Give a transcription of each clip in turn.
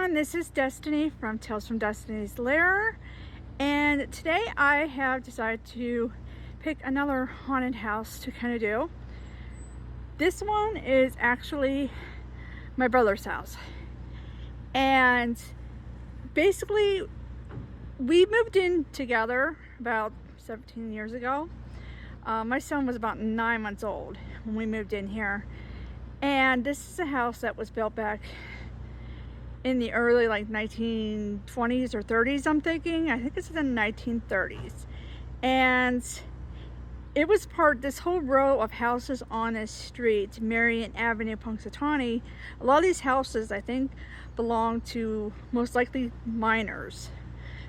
everyone, this is Destiny from Tales from Destiny's Lair, and today I have decided to pick another haunted house to kind of do. This one is actually my brother's house, and basically we moved in together about 17 years ago. My son was about 9 months old when we moved in here, and this is a house that was built back in the early 1920s or 30s. I think it's in the 1930s, and it was this whole row of houses on this street, Marion Avenue, Punxsutawney. A lot of these houses, I think, belong to most likely miners,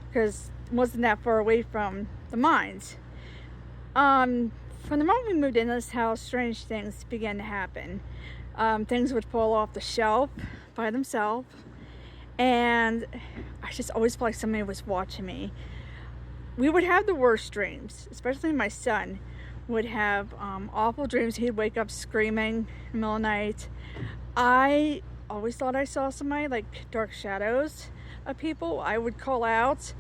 because it wasn't that far away from the mines. From the moment we moved into this house, strange things began to happen. Things would fall off the shelf by themselves, and I just always felt like somebody was watching me. We would have the worst dreams, especially my son would have awful dreams. He'd wake up screaming in the middle of the night. I always thought I saw somebody, like dark shadows of people. I would call out,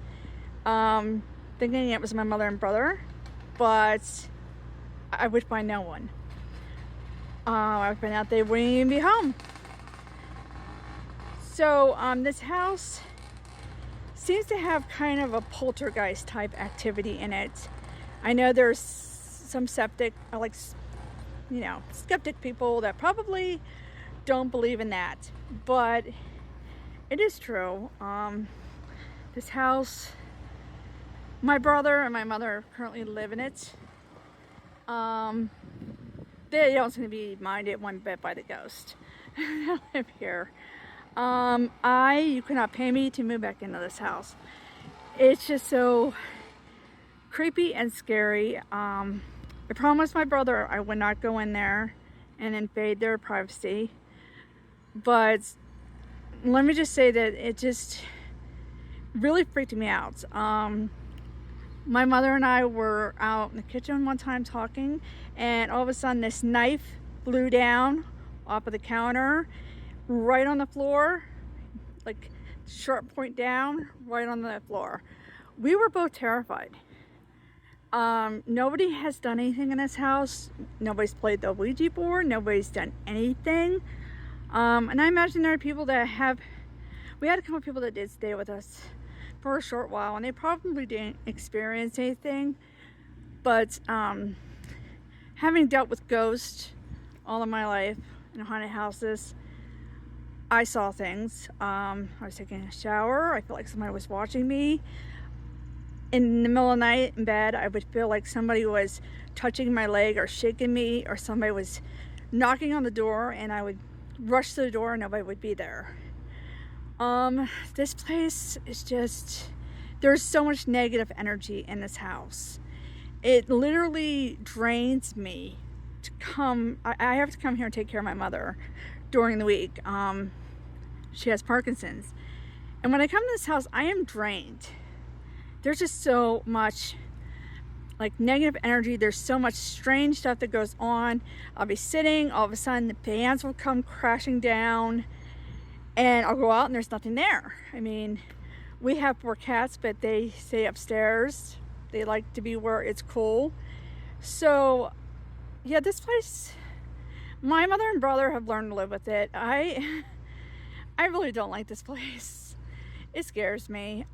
thinking it was my mother and brother, but I would find no one. I would find out they wouldn't even be home. So this house seems to have kind of a poltergeist type activity in it. I know there's some skeptic people that probably don't believe in that, but it is true. This house, my brother and my mother currently live in it. They don't seem to be minded one bit by the ghost. I live here. You cannot pay me to move back into this house. It's just so creepy and scary. I promised my brother I would not go in there and invade their privacy, but let me just say that it just really freaked me out. My mother and I were out in the kitchen one time talking, and all of a sudden this knife flew down off of the counter right on the floor, like sharp point down right on the floor. We were both terrified. Nobody has done anything in this house. Nobody's played the Ouija board. Nobody's done anything. And I imagine there are people that we had a couple of people that did stay with us for a short while, and they probably didn't experience anything, but having dealt with ghosts all of my life in haunted houses, I saw things. I was taking a shower. I felt like somebody was watching me. In the middle of the night in bed, I would feel like somebody was touching my leg or shaking me, or somebody was knocking on the door, and I would rush to the door and nobody would be there. This place is just, there's so much negative energy in this house. It literally drains me to come. I have to come here and take care of my mother during the week. She has Parkinson's, and when I come to this house, I am drained. There's just so much negative energy. There's so much strange stuff that goes on. I'll be sitting, all of a sudden the fans will come crashing down, and I'll go out and there's nothing there. I mean, we have 4 cats, but they stay upstairs. They like to be where it's cool. So yeah, this place, my mother and brother have learned to live with it. I really don't like this place. It scares me.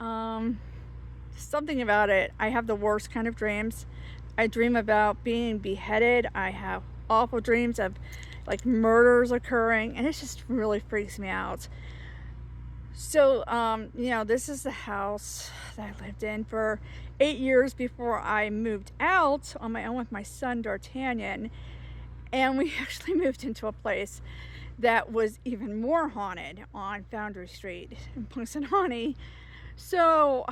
Something about it. I have the worst kind of dreams. I dream about being beheaded. I have awful dreams of murders occurring, and it just really freaks me out. So this is the house that I lived in for 8 years before I moved out on my own with my son D'Artagnan, and we actually moved into a place that was even more haunted on Foundry Street in Punxsutawney. So,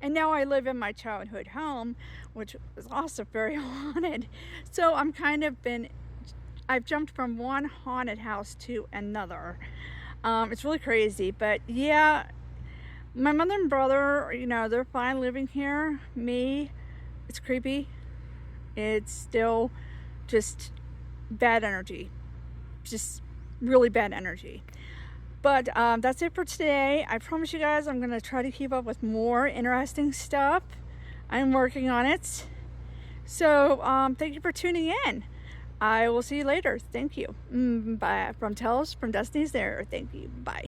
and now I live in my childhood home, which was also very haunted. So I've jumped from one haunted house to another. It's really crazy, but yeah, my mother and brother, they're fine living here. Me, it's creepy. It's still just bad energy. Just really bad energy. But that's it for today. I promise you guys I'm going to try to keep up with more interesting stuff. I'm working on it. So thank you for tuning in. I will see you later. Thank you. Bye. From Tales from Destiny's there. Thank you. Bye.